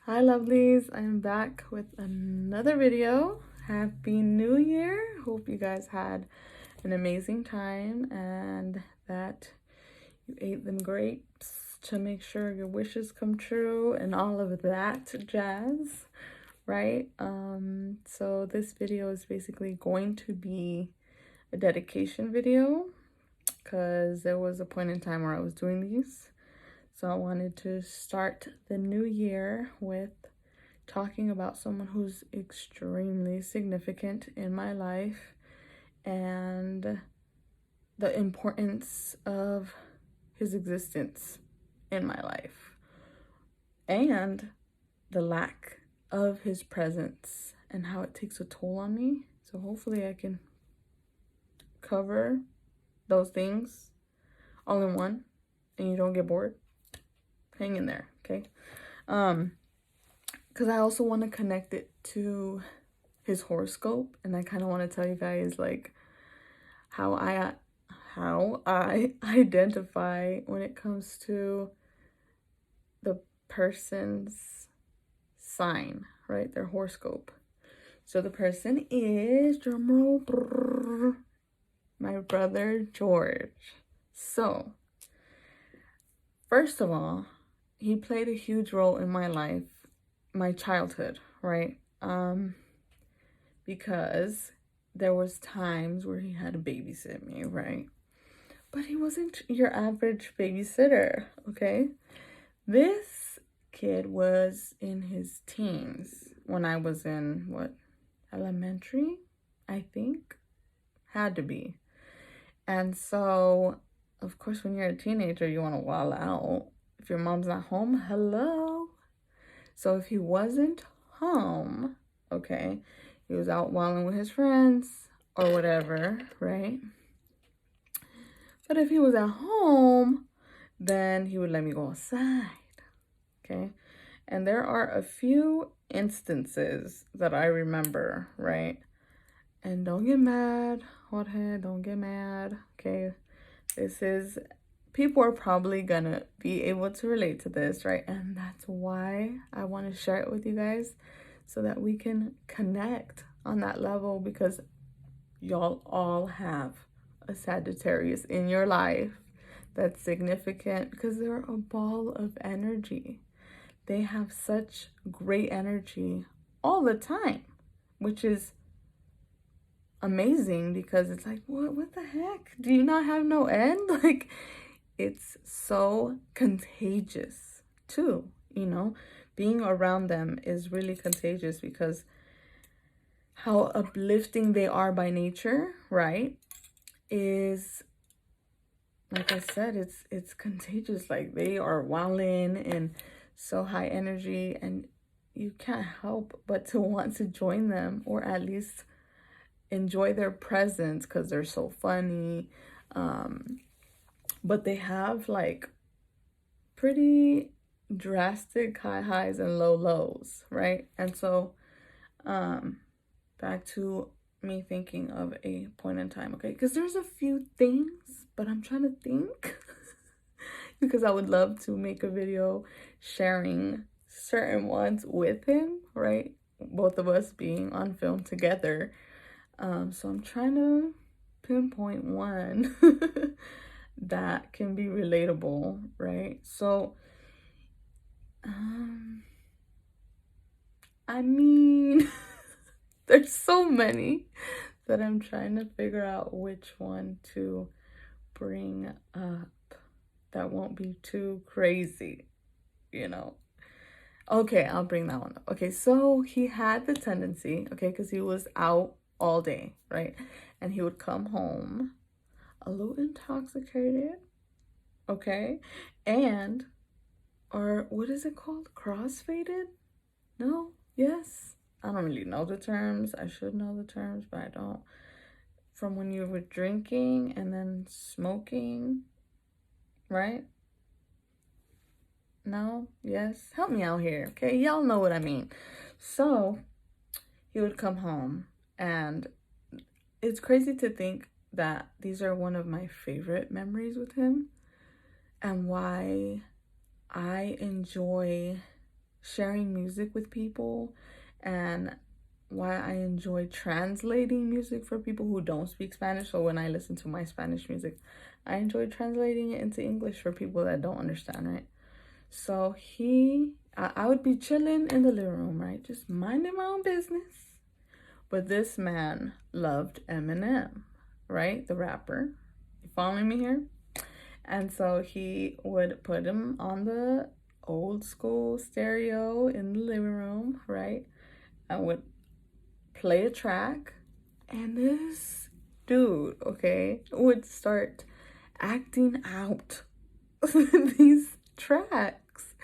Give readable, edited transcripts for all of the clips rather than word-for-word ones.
Hi lovelies, I'm back with another video. Happy New Year. Hope you guys had an amazing time and that you ate them grapes to make sure your wishes come true and all of that jazz, right? So this video is basically going to be a dedication video because there was a point in time where I was doing these. So I wanted to start the new year with talking about someone who's extremely significant in my life and the importance of his existence in my life and the lack of his presence and how it takes a toll on me. So hopefully I can cover those things all in one and you don't get bored. Hang in there, okay? Because I also want to connect it to his horoscope, and I kind of want to tell you guys like how I identify when it comes to the person's sign, right? Their horoscope. So the person is, drumroll, my brother George. So first of all, he played a huge role in my life, my childhood, right? Because there was times where he had to babysit me, right? But he wasn't your average babysitter, okay? This kid was in his teens when I was in, elementary, I think? Had to be. And so, of course, when you're a teenager, you want to wild out. If your mom's not home, hello. So if he wasn't home, okay, he was out wilding with his friends or whatever, right? But if he was at home, then he would let me go outside, okay? And there are a few instances that I remember, right? And don't get mad, Jorge, don't get mad, okay? People are probably gonna be able to relate to this, right? And that's why I want to share it with you guys so that we can connect on that level, because y'all all have a Sagittarius in your life that's significant because they're a ball of energy. They have such great energy all the time, which is amazing because it's like, what the heck? Do you not have no end? Like, it's so contagious too, you know? Being around them is really contagious because how uplifting they are by nature, right? Is, like I said, it's contagious. Like, they are wilding and so high energy, and you can't help but to want to join them or at least enjoy their presence because they're so funny. But they have like pretty drastic high highs and low lows, right? And so back to me thinking of a point in time, okay? Because there's a few things, but I'm trying to think because I would love to make a video sharing certain ones with him, right? Both of us being on film together. So I'm trying to pinpoint one that can be relatable, right? So, I mean, there's so many that I'm trying to figure out which one to bring up that won't be too crazy, you know? Okay, I'll bring that one up. Okay, so he had the tendency, okay, because he was out all day, right? And he would come home a little intoxicated, okay? And, or what is it called? Crossfaded? No? Yes? I don't really know the terms. I should know the terms, but I don't. From when you were drinking and then smoking, right? No? Yes? Help me out here, okay? Y'all know what I mean. So, he would come home, and it's crazy to think that these are one of my favorite memories with him and why I enjoy sharing music with people and why I enjoy translating music for people who don't speak Spanish. So when I listen to my Spanish music, I enjoy translating it into English for people that don't understand, right? So I would be chilling in the living room, right? Just minding my own business. But this man loved Eminem, right? The rapper. You following me here? And so he would put him on the old school stereo in the living room, right? And would play a track. And this dude, okay, would start acting out these tracks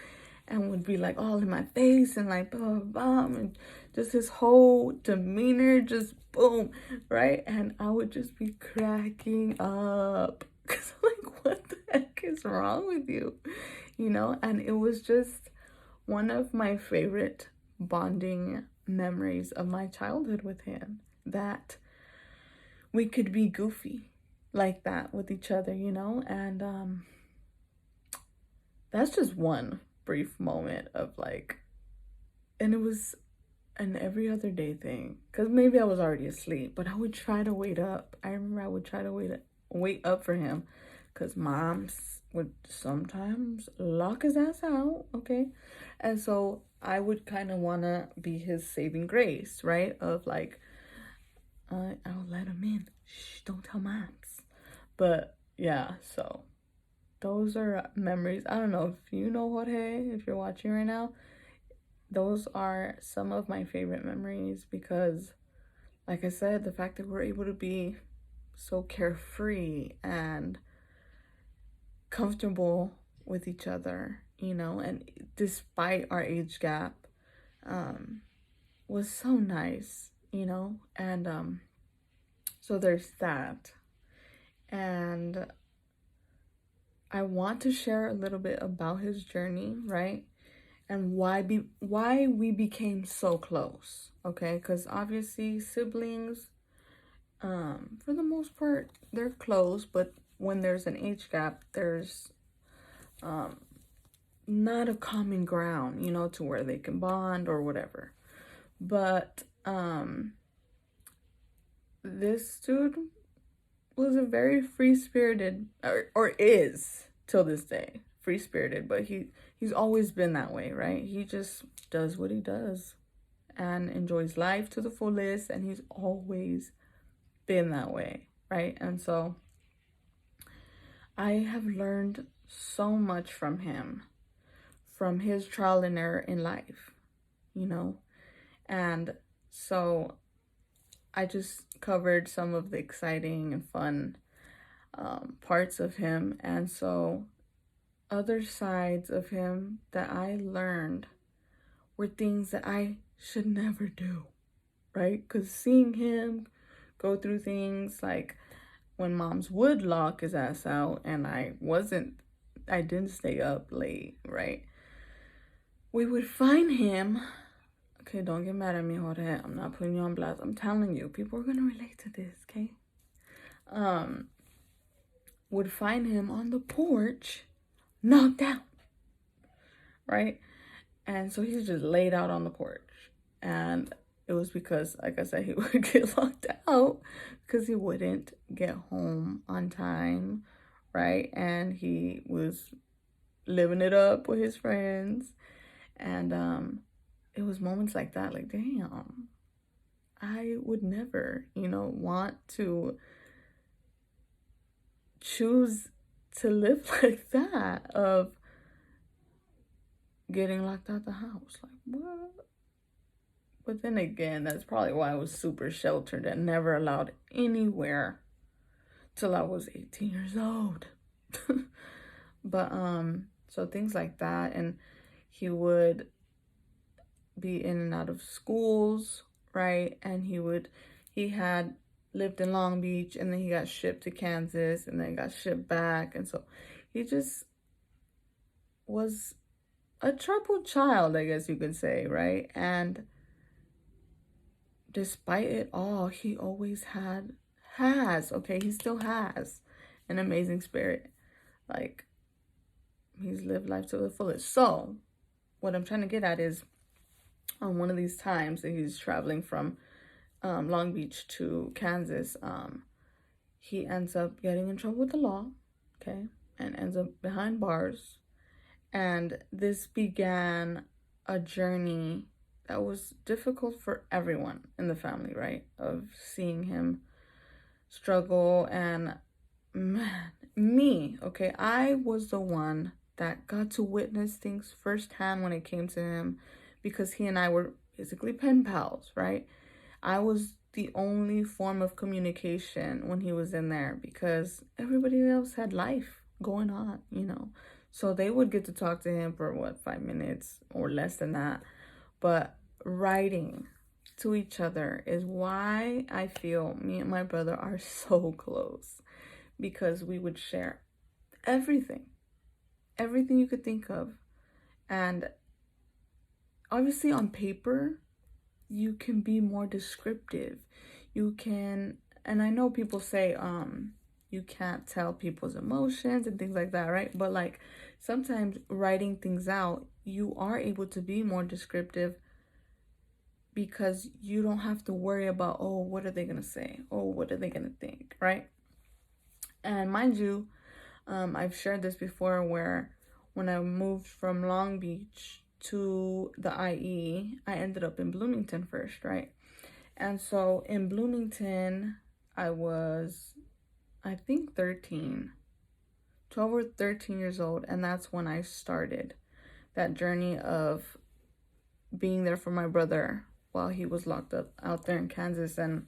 and would be like all in my face and like blah, blah, blah, and just his whole demeanor just boom, right? And I would just be cracking up because like, what the heck is wrong with you? You know? And it was just one of my favorite bonding memories of my childhood with him, that we could be goofy like that with each other, you know? And that's just one brief moment of like, and it was an every other day thing, because maybe I was already asleep, but I would try to wait up. I remember I would try to wait up for him, because moms would sometimes lock his ass out, okay? And so I would kind of want to be his saving grace, right? Of like, I'll let him in. Shh, don't tell moms. But yeah, so those are memories. I don't know if you know Jorge, if you're watching right now. Those are some of my favorite memories because, like I said, the fact that we're able to be so carefree and comfortable with each other, you know, and despite our age gap, was so nice, you know, and so there's that. And I want to share a little bit about his journey, right? And why we became so close, okay? Because obviously siblings, for the most part, they're close, but when there's an age gap, there's not a common ground, you know, to where they can bond or whatever. But this dude was a very free-spirited, or is till this day free-spirited, but he's always been that way, right? He just does what he does and enjoys life to the fullest, and he's always been that way, right? And so I have learned so much from him, from his trial and error in life, you know? And so I just covered some of the exciting and fun parts of him. And so other sides of him that I learned were things that I should never do, right? Because seeing him go through things like when moms would lock his ass out and I didn't stay up late, right? We would find him. Okay, don't get mad at me, Jorge. I'm not putting you on blast. I'm telling you, people are going to relate to this, okay? Would find him on the porch, knocked out, right? And so he's just laid out on the porch. And it was because, like I said, he would get locked out because he wouldn't get home on time, right? And he was living it up with his friends. And it was moments like that, like, damn, I would never, you know, want to choose to live like that, of getting locked out the house. Like, what? But then again, that's probably why I was super sheltered and never allowed anywhere till I was 18 years old. But so things like that. And he would be in and out of schools, right? And he had lived in Long Beach, and then he got shipped to Kansas, and then got shipped back. And so he just was a troubled child, I guess you could say, right? And despite it all, he always he still has an amazing spirit. Like, he's lived life to the fullest. So what I'm trying to get at is, on one of these times that he's traveling from Long Beach to Kansas, he ends up getting in trouble with the law, okay, and ends up behind bars. And this began a journey that was difficult for everyone in the family, right? Of seeing him struggle. And man, me, okay, I was the one that got to witness things firsthand when it came to him, because he and I were basically pen pals, right? I was the only form of communication when he was in there, because everybody else had life going on, you know. So they would get to talk to him for what, 5 minutes or less than that. But writing to each other is why I feel me and my brother are so close, because we would share everything you could think of. And obviously on paper, you can be more descriptive. You can, and I know people say, you can't tell people's emotions and things like that, right? But like, sometimes writing things out, you are able to be more descriptive, because you don't have to worry about, oh, what are they gonna say? Oh, what are they gonna think, right? And mind you, I've shared this before, where when I moved from Long Beach to the IE, I ended up in Bloomington first, right? And so in Bloomington, I was, I think 13, 12 or 13 years old. And that's when I started that journey of being there for my brother while he was locked up out there in Kansas. And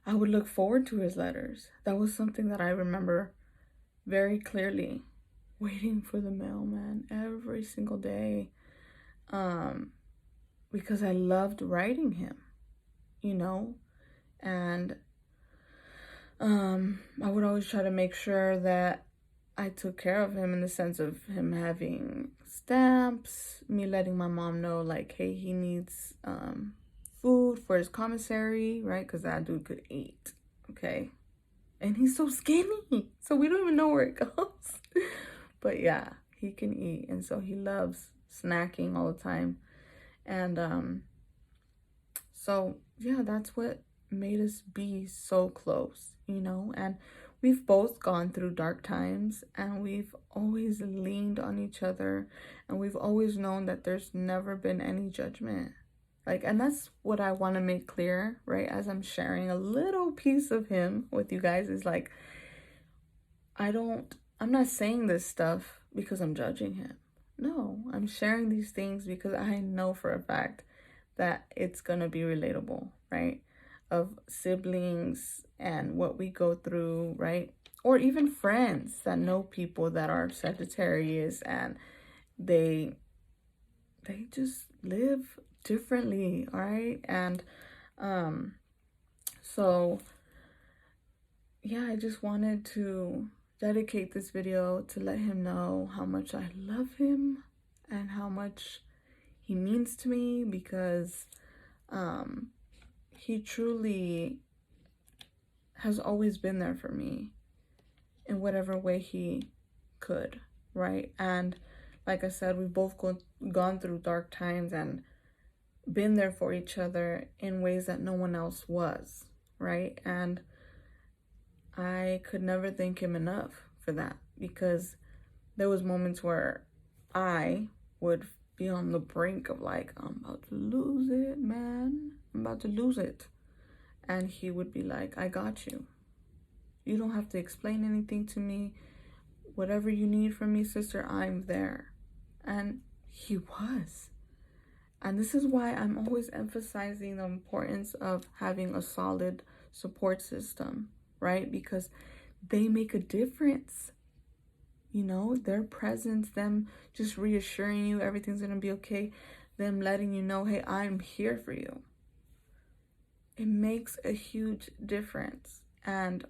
I would look forward to his letters. That was something that I remember very clearly, waiting for the mailman every single day, because I loved writing him, you know. And I would always try to make sure that I took care of him, in the sense of him having stamps, me letting my mom know, like, hey, he needs food for his commissary, right? Because that dude could eat, okay? And he's so skinny, so we don't even know where it goes. But yeah, he can eat, and so he loves snacking all the time. And so yeah, that's what made us be so close, you know. And we've both gone through dark times, and we've always leaned on each other, and we've always known that there's never been any judgment. Like, and that's what I want to make clear, right, as I'm sharing a little piece of him with you guys, is like, I'm not saying this stuff because I'm judging him. No, I'm sharing these things because I know for a fact that it's gonna be relatable, right? Of siblings and what we go through, right? Or even friends that know people that are Sagittarius, and they just live differently, all right? And so yeah, I just wanted to dedicate this video to let him know how much I love him and how much he means to me, because he truly has always been there for me in whatever way he could, right? And like I said, we've both gone through dark times and been there for each other in ways that no one else was, right? And I could never thank him enough for that, because there was moments where I would be on the brink of, like, I'm about to lose it, man. I'm about to lose it. And he would be like, I got you. You don't have to explain anything to me. Whatever you need from me, sister, I'm there. And he was. And this is why I'm always emphasizing the importance of having a solid support system, right? Because they make a difference. You know, their presence, them just reassuring you everything's gonna be okay, them letting you know, hey, I'm here for you. It makes a huge difference. And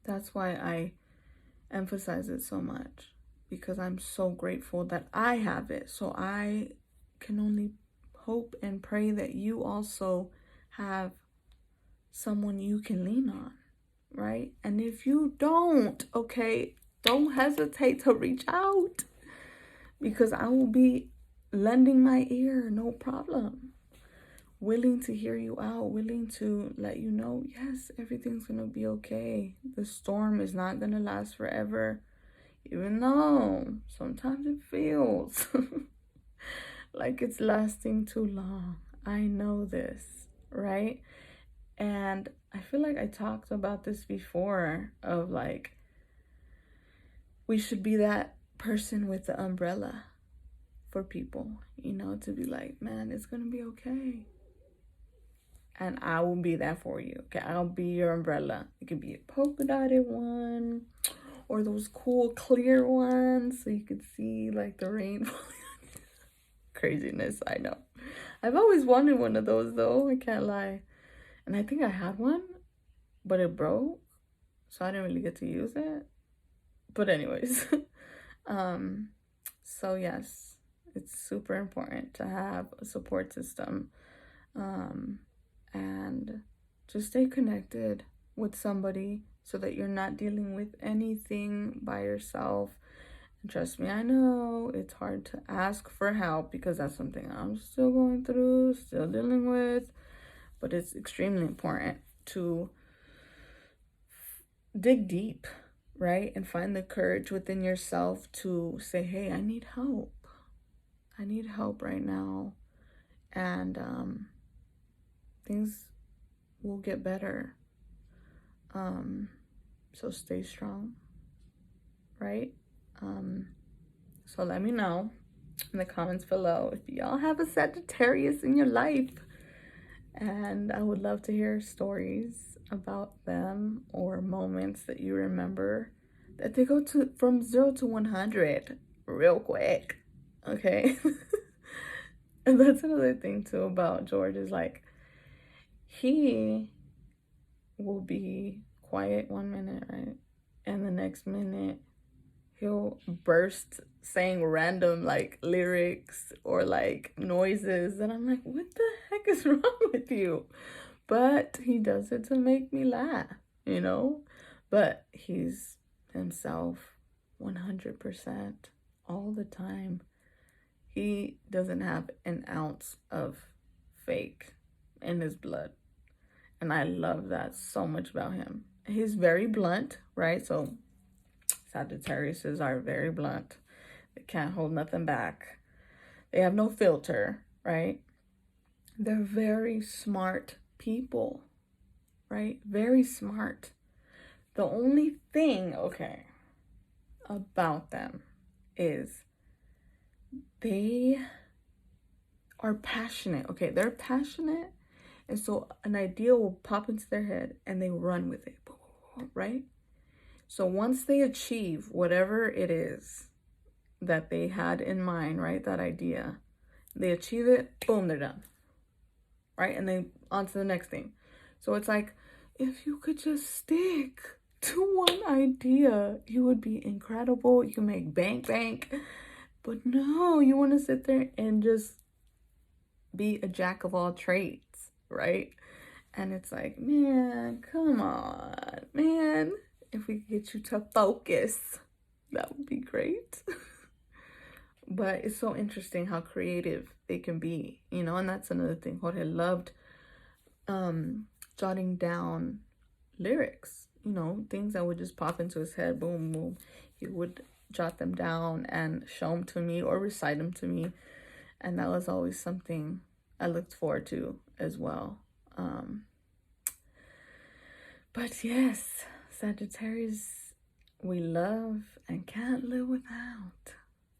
that's why I emphasize it so much, because I'm so grateful that I have it. So I can only hope and pray that you also have someone you can lean on, right? And if you don't, okay, don't hesitate to reach out, because I will be lending my ear, no problem. Willing to hear you out, willing to let you know, yes, everything's gonna be okay. The storm is not gonna last forever, even though sometimes it feels like it's lasting too long. I know this, right? And I feel like I talked about this before of like, we should be that person with the umbrella for people, you know, to be like, man, it's gonna be okay. And I will be that for you. Okay, I'll be your umbrella. It could be a polka dotted one or those cool clear ones so you could see like the rainbow. Craziness, I know. I've always wanted one of those though, I can't lie. And I think I had one, but it broke, so I didn't really get to use it. But anyways, so yes, it's super important to have a support system. And just stay connected with somebody so that you're not dealing with anything by yourself. And trust me, I know it's hard to ask for help because that's something I'm still going through, still dealing with, but it's extremely important to dig deep, right? And find the courage within yourself to say, hey, I need help. I need help right now. And things will get better. So stay strong, right? So let me know in the comments below if y'all have a Sagittarius in your life, and I would love to hear stories about them or moments that you remember that they go to from 0 to 100 real quick. Okay. And that's another thing too about George, is like, he will be quiet 1 minute, right? And the next minute he'll burst saying random like lyrics or like noises, and I'm like, what the heck is wrong with you? But he does it to make me laugh, you know? But he's himself 100% all the time. He doesn't have an ounce of fake in his blood. And I love that so much about him. He's very blunt, right? So Sagittariuses are very blunt. They can't hold nothing back. They have no filter, right? They're very smart people, right? Very smart. The only thing, okay, about them is they are passionate. Okay, they're passionate. And so an idea will pop into their head and they run with it, right? So once they achieve whatever it is that they had in mind, right, that idea, they achieve it, boom, they're done, right? And they on to the next thing. So it's like, if you could just stick to one idea, you would be incredible. You can make bank. But no, you want to sit there and just be a jack of all trades, right? And it's like, man, come on, man. If we could get you to focus, that would be great. But it's so interesting how creative they can be, you know? And that's another thing. Jorge loved jotting down lyrics, you know, things that would just pop into his head, boom, boom. He would jot them down and show them to me or recite them to me. And that was always something I looked forward to as well. But yes, Sagittarius, we love and can't live without,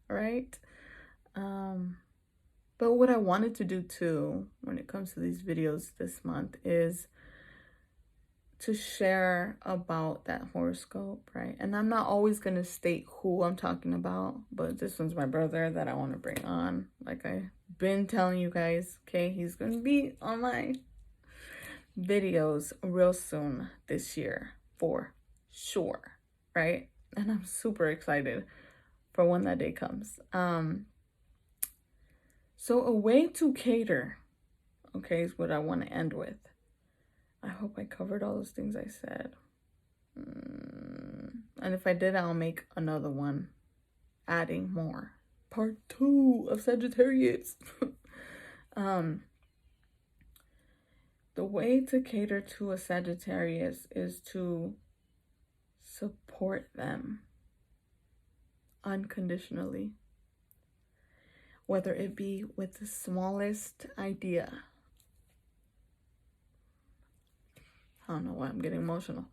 right? But what I wanted to do too, when it comes to these videos this month, is to share about that horoscope, right? And I'm not always going to state who I'm talking about, but this one's my brother that I want to bring on. Like I've been telling you guys, okay? He's going to be on my videos real soon this year, for sure, right? And I'm super excited for when that day comes. So a way to cater, okay, is what I want to end with. I hope I covered all those things I said. And if I did, I'll make another one, adding more part 2 of Sagittarius. The way to cater to a Sagittarius is to support them unconditionally, whether it be with the smallest idea. I don't know why I'm getting emotional.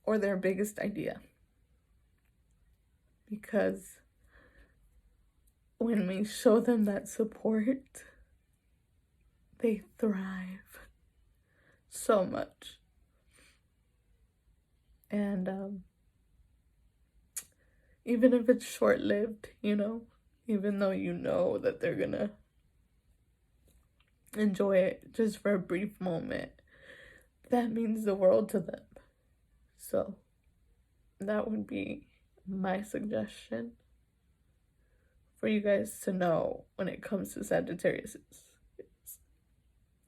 Or their biggest idea. Because when we show them that support, they thrive so much. And even if it's short-lived, you know, even though you know that they're gonna enjoy it just for a brief moment, that means the world to them. So that would be my suggestion for you guys to know when it comes to Sagittarius.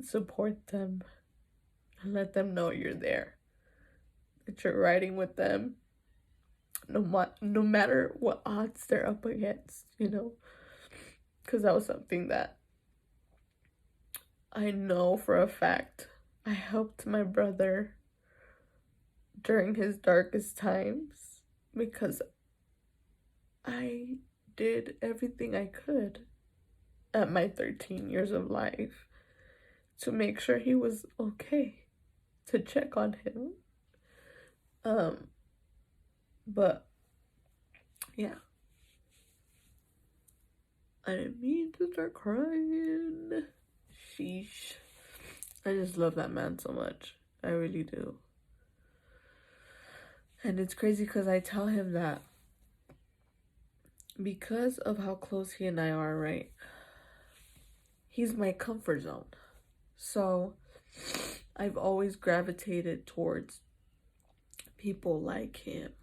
Support them and let them know you're there, that you're riding with them no matter what odds they're up against, you know, because that was something that I know for a fact. I helped my brother during his darkest times because I did everything I could at my 13 years of life to make sure he was okay, to check on him. But yeah, I didn't mean to start crying. Sheesh. I just love that man so much. I really do. And it's crazy because I tell him that because of how close he and I are, right? He's my comfort zone. So I've always gravitated towards people like him.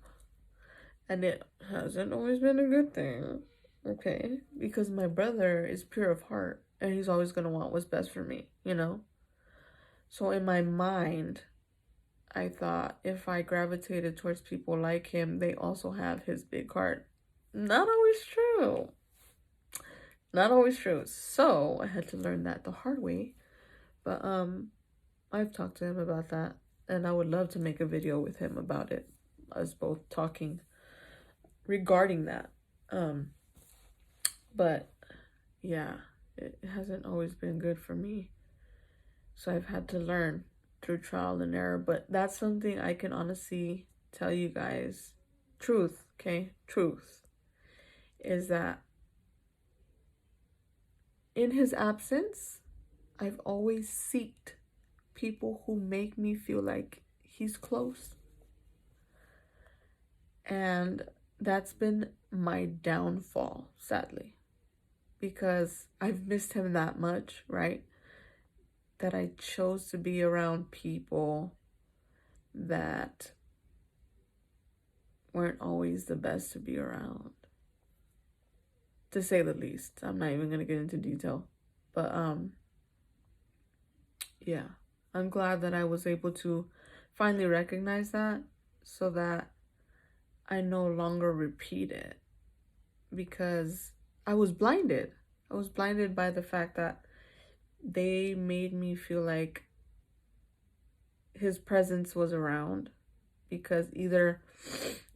And it hasn't always been a good thing, okay? Because my brother is pure of heart and he's always going to want what's best for me, you know? So in my mind, I thought if I gravitated towards people like him, they also have his big heart. Not always true. Not always true. So I had to learn that the hard way. But I've talked to him about that, and I would love to make a video with him about it, us both talking regarding that. But yeah, it hasn't always been good for me. So I've had to learn through trial and error. But that's something I can honestly tell you guys. Truth, okay? Truth. Is that in his absence, I've always sought people who make me feel like he's close. And that's been my downfall, sadly. Because I've missed him that much, right? That I chose to be around people that weren't always the best to be around. To say the least. I'm not even going to get into detail. But, yeah. I'm glad that I was able to finally recognize that so that I no longer repeat it. Because I was blinded. I was blinded by the fact that they made me feel like his presence was around. Because either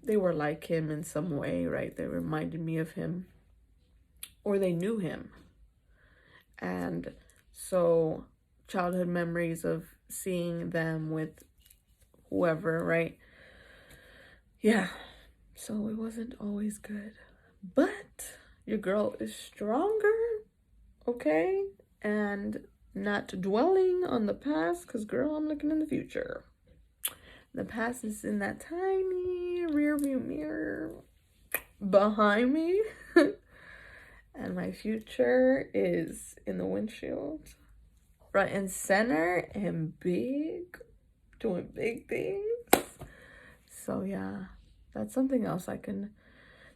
they were like him in some way, right? They reminded me of him. Or they knew him. And so childhood memories of seeing them with whoever, right? Yeah. So it wasn't always good. But your girl is stronger, okay? And not dwelling on the past, because girl, I'm looking in the future. The past is in that tiny rearview mirror behind me. And my future is in the windshield, front and center, and big, doing big things. So yeah, that's something else I can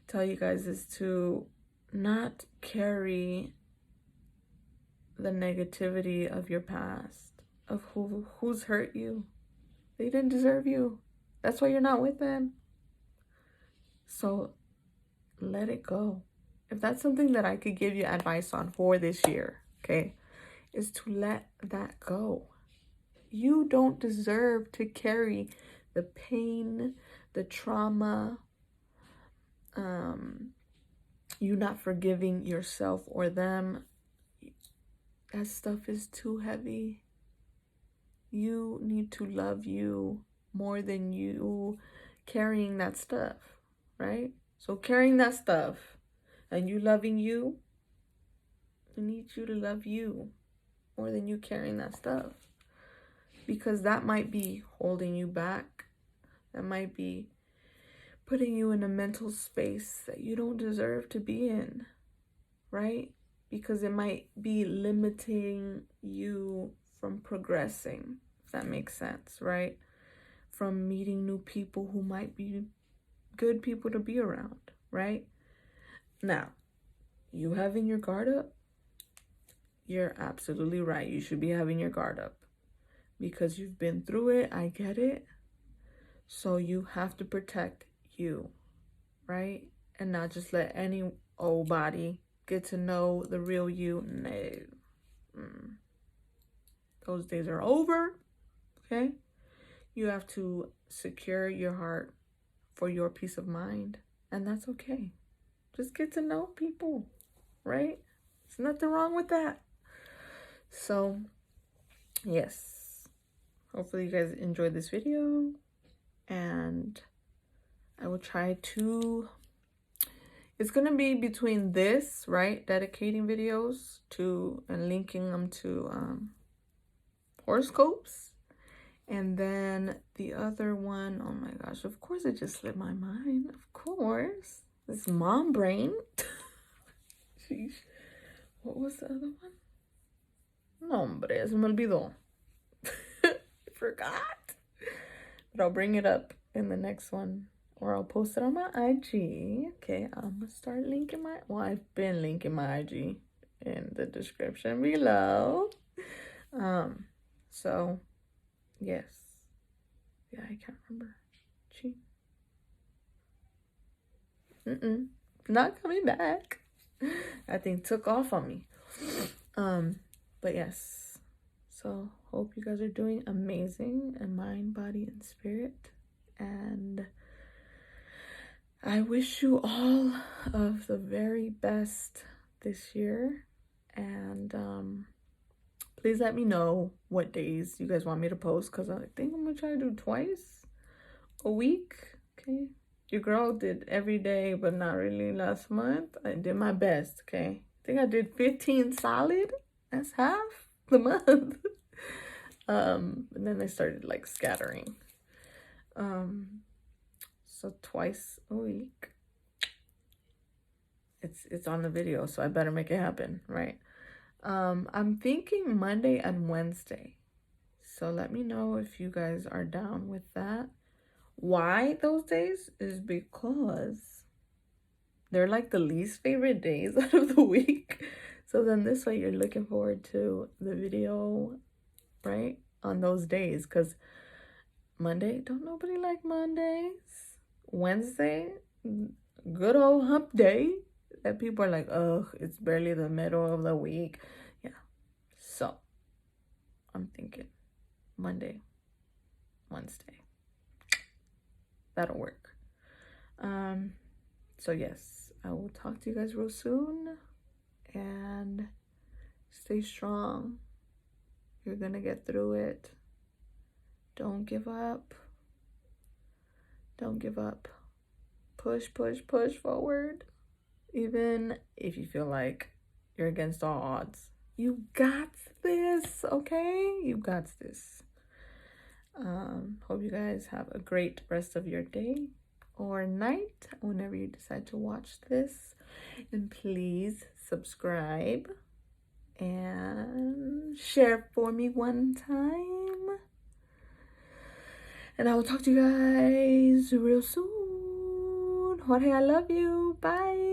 tell you guys, is to not carry the negativity of your past, of who's hurt you. They didn't deserve you. That's why you're not with them. So let it go. If that's something that I could give you advice on for this year, okay, is to let that go. You don't deserve to carry the pain, the trauma, you not forgiving yourself or them. That stuff is too heavy. You need to love you more than you carrying that stuff, right? So carrying that stuff and you loving you, I need you to love you more than you carrying that stuff. Because that might be holding you back. That might be putting you in a mental space that you don't deserve to be in, right? Because it might be limiting you from progressing, if that makes sense, right? From meeting new people who might be good people to be around, right? Now, you having your guard up, you're absolutely right. You should be having your guard up because you've been through it. I get it. So you have to protect you, right? And not just let any old body get to know the real you. No. Those days are over, okay? You have to secure your heart for your peace of mind, and that's okay. Just get to know people, right? There's nothing wrong with that. So, yes. Hopefully you guys enjoyed this video, and I will try to... It's going to be between this, right? Dedicating videos to and linking them to horoscopes. And then the other one, oh my gosh, of course it just slipped my mind. Of course. This mom brain. Sheesh. What was the other one? No, hombre, se me olvidó. Forgot. But I'll bring it up in the next one. Or I'll post it on my IG. Okay, I'm going to start linking my... Well, I've been linking my IG in the description below. So, yes. Yeah, I can't remember. Not coming back. That thing took off on me. But yes. So, hope you guys are doing amazing in mind, body, and spirit. And I wish you all of the very best this year. And please let me know what days you guys want me to post, because I think I'm going to try to do twice a week. Okay. Your girl did every day, but not really last month. I did my best, okay? I think I did 15 solid. That's half the month. And then I started like scattering. So twice a week. It's on the video, so I better make it happen, right? I'm thinking Monday and Wednesday. So let me know if you guys are down with that. Why those days is because they're like the least favorite days out of the week. So then this way you're looking forward to the video, right? On those days. Because Monday, don't nobody like Mondays. Wednesday, good old hump day. That people are like, ugh, it's barely the middle of the week. Yeah. So I'm thinking Monday, Wednesday. That'll work. So yes, I will talk to you guys real soon, and stay strong. You're gonna get through it. Don't give up. Don't give up. Push, push, push forward. Even if you feel like you're against all odds. You got this, okay? You got this. Hope you guys have a great rest of your day or night whenever you decide to watch this. And please subscribe and share for me one time. And I will talk to you guys real soon. Jorge, I love you. Bye.